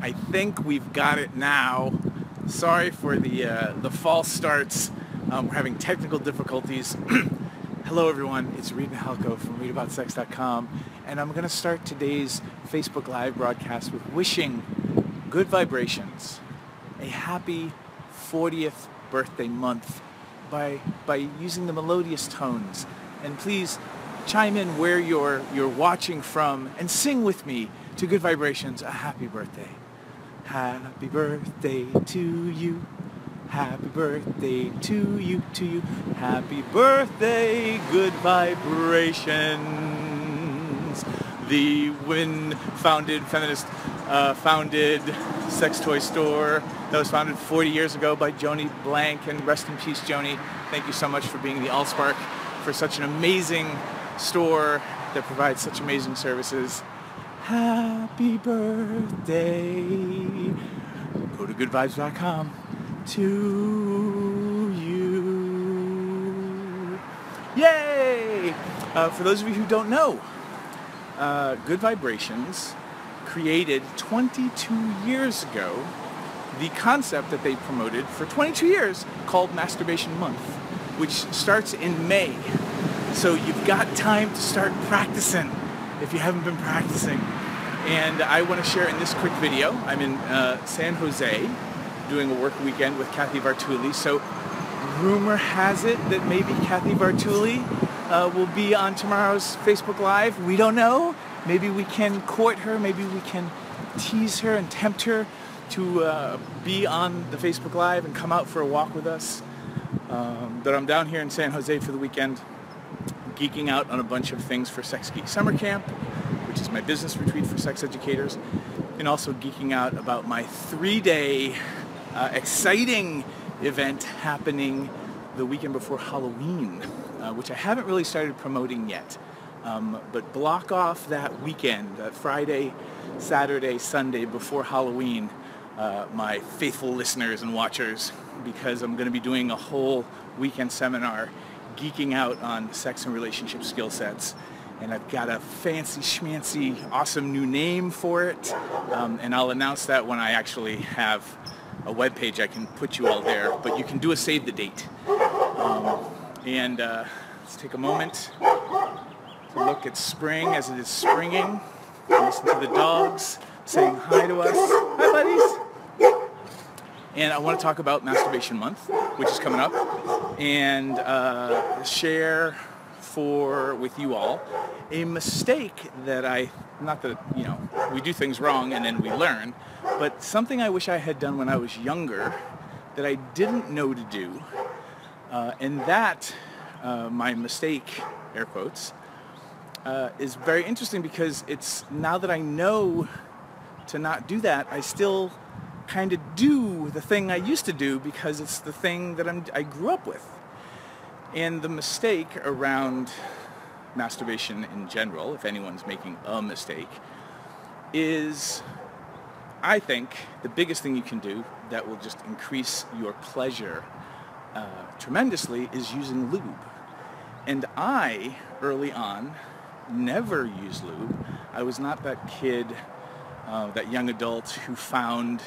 I think we've got it now. Sorry for the false starts. We're having technical difficulties. Hello everyone, it's Reid and from reidaboutsex.com, and I'm going to start today's Facebook Live broadcast with wishing good vibrations, a happy 40th birthday month by using the melodious tones. And please chime in where you're watching from and sing with me to good vibrations, a happy birthday. Happy birthday to you. Happy birthday to you, Happy birthday, good vibrations. The women-founded, feminist-founded sex toy store that was founded 40 years ago by Joni Blank, and rest in peace, Joni. Thank you so much for being the allspark for such an amazing store that provides such amazing services. Happy birthday. Go to goodvibes.com. to you. Yay! For those of you who don't know, Good Vibrations created 22 years ago the concept that they promoted for 22 years called Masturbation Month, which starts in May. So you've got time to start practicing if you haven't been practicing. And I want to share in this quick video, I'm in San Jose, doing a work weekend with Kathy Vartuli. So rumor has it that maybe Kathy Vartuli will be on tomorrow's Facebook Live. We don't know. Maybe we can court her. Maybe we can tease her and tempt her to be on the Facebook Live and come out for a walk with us. But I'm down here in San Jose for the weekend, geeking out on a bunch of things for Sex Geek Summer Camp, which is my business retreat for sex educators, and also geeking out about my 3-day exciting event happening the weekend before Halloween, which I haven't really started promoting yet. But block off that weekend, that Friday, Saturday, Sunday before Halloween, my faithful listeners and watchers, because I'm going to be doing a whole weekend seminar geeking out on sex and relationship skill sets. And I've got a fancy schmancy awesome new name for it, and I'll announce that when I actually have a web page. I can put you all there, but you can do a save the date. Let's take a moment to look at spring as it is springing. Listen to the dogs saying hi to us. Hi, buddies. And I want to talk about Masturbation Month, which is coming up, and share with you all a mistake that not that, we do things wrong and then we learn, but something I wish I had done when I was younger that I didn't know to do, and that, my mistake, air quotes, is very interesting because it's, now that I know to not do that, I still kind of do the thing I used to do because it's the thing that I grew up with. And the mistake around masturbation in general, if anyone's making a mistake, is, I think, the biggest thing you can do that will just increase your pleasure tremendously is using lube. And I, early on, never used lube. I was not that kid, that young adult who found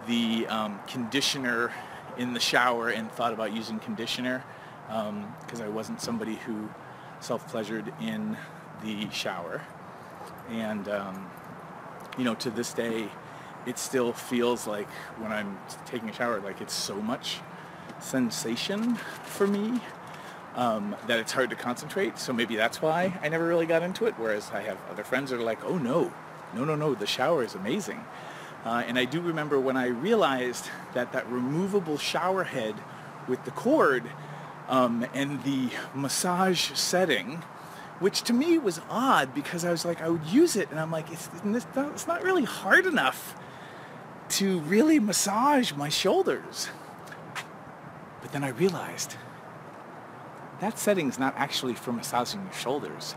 the conditioner in the shower and thought about using conditioner. Because I wasn't somebody who self-pleasured in the shower. And, to this day, it still feels like when I'm taking a shower, like it's so much sensation for me that it's hard to concentrate. So maybe that's why I never really got into it, whereas I have other friends that are like, oh no, the shower is amazing. And I do remember when I realized that removable shower head with the cord and the massage setting, which to me was odd because I was like, I would use it and I'm like, it's not really hard enough to really massage my shoulders. But then I realized that setting's not actually for massaging your shoulders.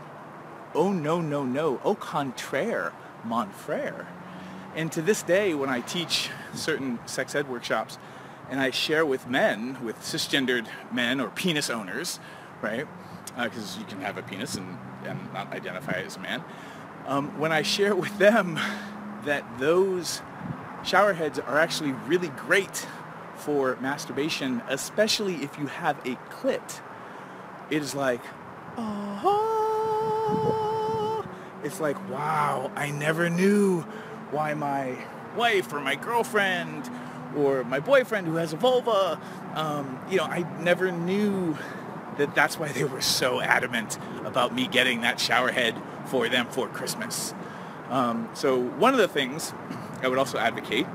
Oh no, au contraire, mon frère. And to this day, when I teach certain sex ed workshops, and I share with men, with cisgendered men or penis owners, right? Because you can have a penis and not identify as a man. When I share with them that those shower heads are actually really great for masturbation, especially if you have a clit. It is like, oh, it's like, wow, I never knew why my wife or my girlfriend or my boyfriend who has a vulva, I never knew that that's why they were so adamant about me getting that shower head for them for Christmas. So one of the things I would also advocate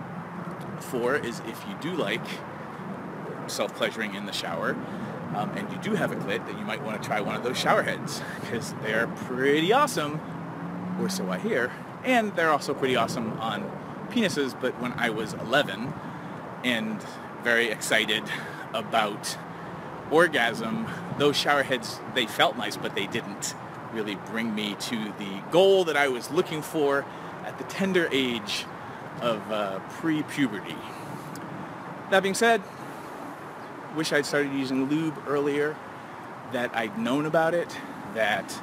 for is if you do like self-pleasuring in the shower, and you do have a clit, that you might want to try one of those shower heads, because they're pretty awesome, or so I hear, and they're also pretty awesome on penises. But when I was 11 and very excited about orgasm, those shower heads, they felt nice, but they didn't really bring me to the goal that I was looking for at the tender age of pre-puberty. That being said, wish I'd started using lube earlier, that I'd known about it, that,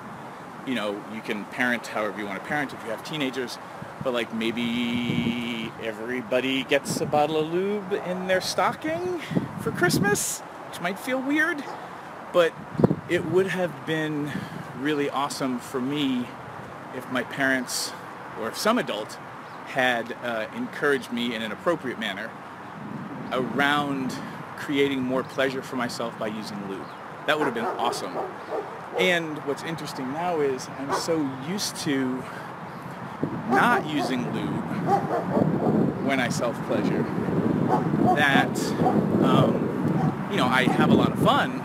you can parent however you want to parent if you have teenagers, but like maybe everybody gets a bottle of lube in their stocking for Christmas, which might feel weird, but it would have been really awesome for me if my parents or if some adult had encouraged me in an appropriate manner around creating more pleasure for myself by using lube. That would have been awesome. And what's interesting now is I'm so used to not using lube when I self-pleasure that, I have a lot of fun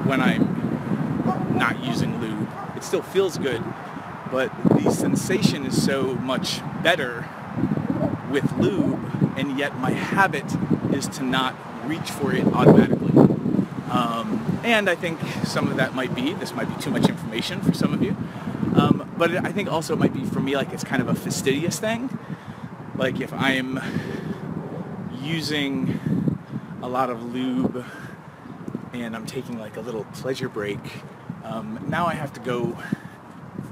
when I'm not using lube. It still feels good, but the sensation is so much better with lube, and yet my habit is to not reach for it automatically. And I think some of that this might be too much information for some of you, but I think also it might be for me like it's kind of a fastidious thing. Like if I'm using a lot of lube and I'm taking like a little pleasure break, now I have to go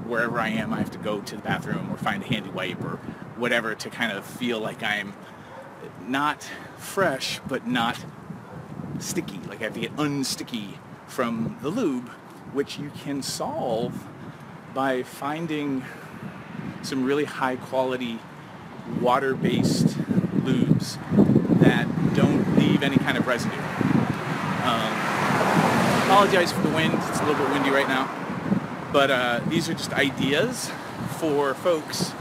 wherever I am, I have to go to the bathroom or find a handy wipe or whatever to kind of feel like I'm not fresh but not sticky. Like I have to get unsticky from the lube, which you can solve by finding some really high quality water-based lubes that don't leave any kind of residue. Apologize for the wind, it's a little bit windy right now, but these are just ideas for folks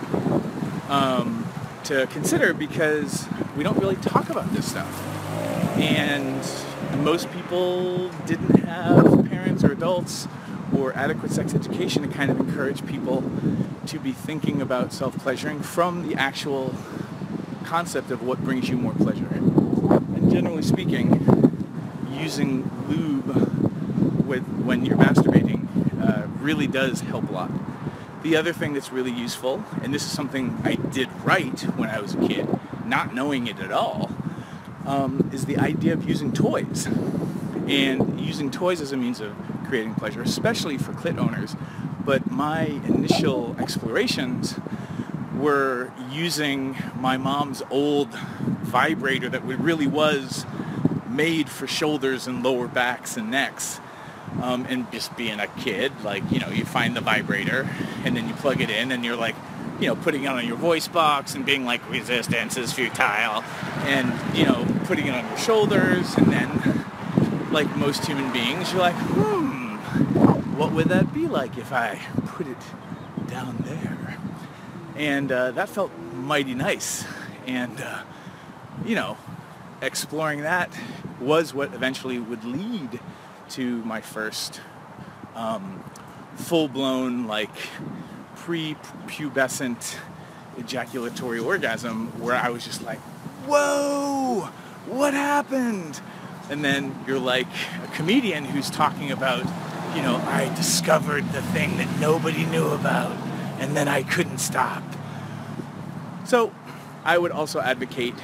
to consider, because we don't really talk about this stuff, and most people didn't have parents or adults or adequate sex education to kind of encourage people to be thinking about self-pleasuring from the actual concept of what brings you more pleasure. And generally speaking, using lube when you're masturbating really does help a lot. The other thing that's really useful, and this is something I did right when I was a kid, not knowing it at all, is the idea of using toys. And using toys as a means of creating pleasure, especially for clit owners. But my initial explorations were using my mom's old vibrator that really was made for shoulders and lower backs and necks. And just being a kid, like, you find the vibrator and then you plug it in and you're like, putting it on your voice box and being like, resistance is futile, and, putting it on your shoulders, and then, like most human beings, you're like, what would that be like if I put it down there? And that felt mighty nice. And, exploring that was what eventually would lead to my first full-blown, like, pre-pubescent ejaculatory orgasm, where I was just like, whoa, what happened? And then you're like a comedian who's talking about, I discovered the thing that nobody knew about, and then I couldn't stop. So I would also advocate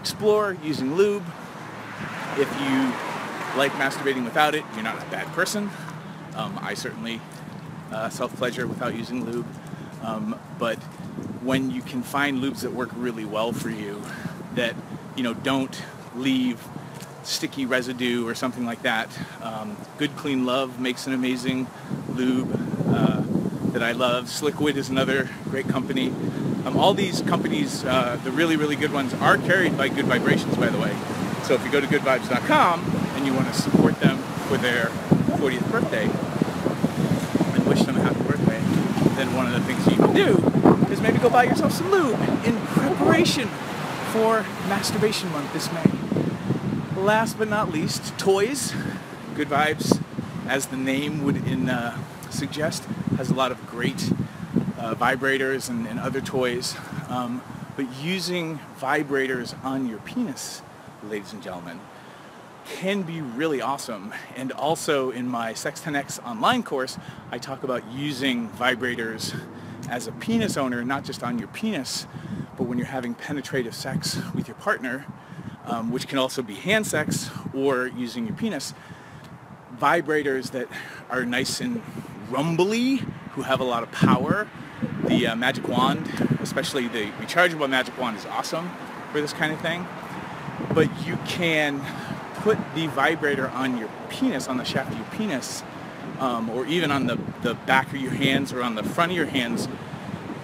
explore using lube. If you like masturbating without it, you're not a bad person. I certainly self-pleasure without using lube. But when you can find lubes that work really well for you, that, you know, don't leave sticky residue or something like that. Good Clean Love makes an amazing lube that I love. Sliquid is another great company. All these companies, the really, really good ones, are carried by Good Vibrations, by the way. So if you go to goodvibes.com and you want to support them for their 40th birthday and wish them a happy birthday, then one of the things you can do is maybe go buy yourself some lube in preparation for Masturbation Month this May. Last but not least, toys. Good Vibes, as the name would suggest, has a lot of great vibrators and other toys. But using vibrators on your penis, ladies and gentlemen, can be really awesome. And also in my Sex 10X online course, I talk about using vibrators as a penis owner, not just on your penis, but when you're having penetrative sex with your partner, which can also be hand sex or using your penis. Vibrators that are nice and rumbly, who have a lot of power. The Magic Wand, especially the rechargeable Magic Wand, is awesome for this kind of thing. But you can put the vibrator on your penis, on the shaft of your penis, or even on the back of your hands or on the front of your hands,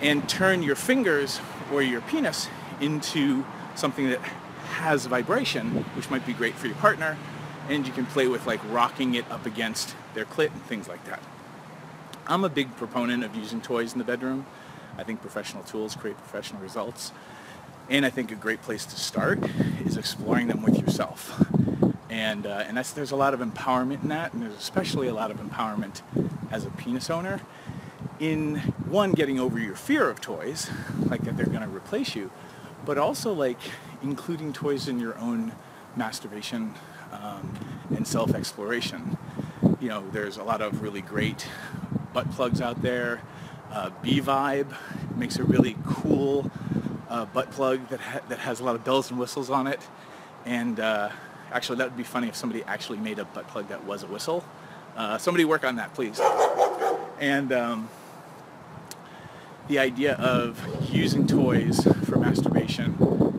and turn your fingers or your penis into something that has vibration, which might be great for your partner, and you can play with like rocking it up against their clit and things like that. I'm a big proponent of using toys in the bedroom. I think professional tools create professional results, and I think a great place to start is exploring them with yourself. And there's a lot of empowerment in that, and there's especially a lot of empowerment as a penis owner in, one, getting over your fear of toys, like that they're going to replace you, but also like including toys in your own masturbation and self-exploration. You know, there's a lot of really great butt plugs out there. B-Vibe makes a really cool butt plug that has a lot of bells and whistles on it. And actually, that would be funny if somebody actually made a butt plug that was a whistle. Somebody work on that, please. And the idea of using toys for masturbation.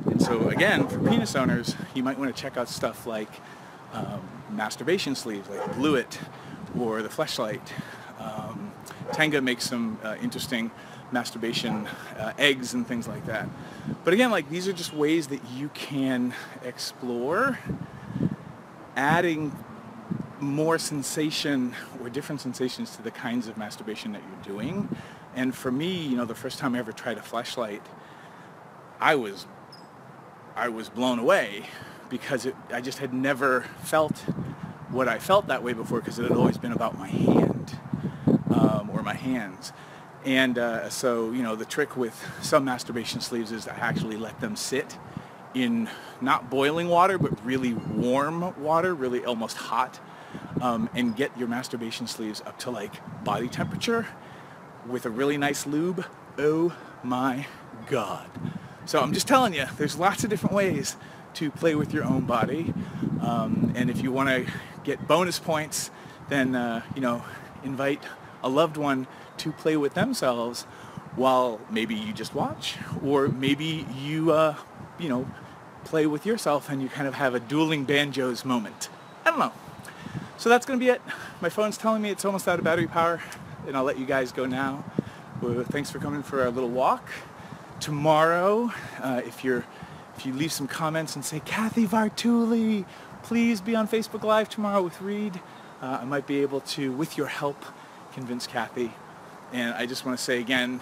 And so again, for penis owners, you might want to check out stuff like masturbation sleeves, like Blue It or the Fleshlight. Tenga makes some interesting masturbation eggs and things like that. But again, like, these are just ways that you can explore adding more sensation or different sensations to the kinds of masturbation that you're doing. And for me, you know, the first time I ever tried a Fleshlight, I was blown away, because I just had never felt what I felt that way before, because it had always been about my hand or my hands. And so, you know, the trick with some masturbation sleeves is to actually let them sit in not boiling water, but really warm water, really almost hot, and get your masturbation sleeves up to like body temperature with a really nice lube. Oh my God. So I'm just telling you, there's lots of different ways to play with your own body. And if you want to get bonus points, then, you know, invite a loved one to play with themselves while maybe you just watch, or maybe you, you know, play with yourself and you kind of have a dueling banjos moment. I don't know. So that's going to be it. My phone's telling me it's almost out of battery power, and I'll let you guys go now. Well, thanks for coming for our little walk. Tomorrow, if you leave some comments and say, Kathy Vartuli, please be on Facebook Live tomorrow with Reid, I might be able to, with your help, convince Kathy. And I just want to say again,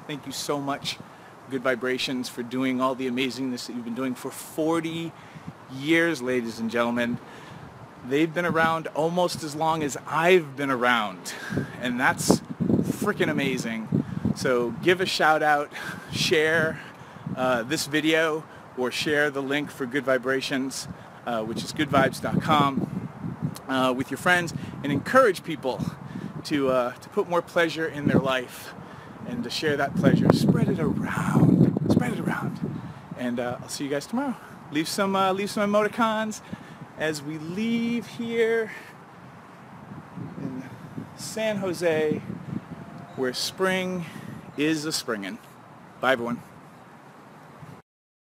thank you so much, Good Vibrations, for doing all the amazingness that you've been doing for 40 years, ladies and gentlemen. They've been around almost as long as I've been around, and that's freaking amazing. So give a shout out, share this video, or share the link for Good Vibrations, which is goodvibes.com, with your friends, and encourage people to put more pleasure in their life, and to share that pleasure. Spread it around. Spread it around. And I'll see you guys tomorrow. Leave some emoticons as we leave here in San Jose, where spring is a-springin'. Bye, everyone.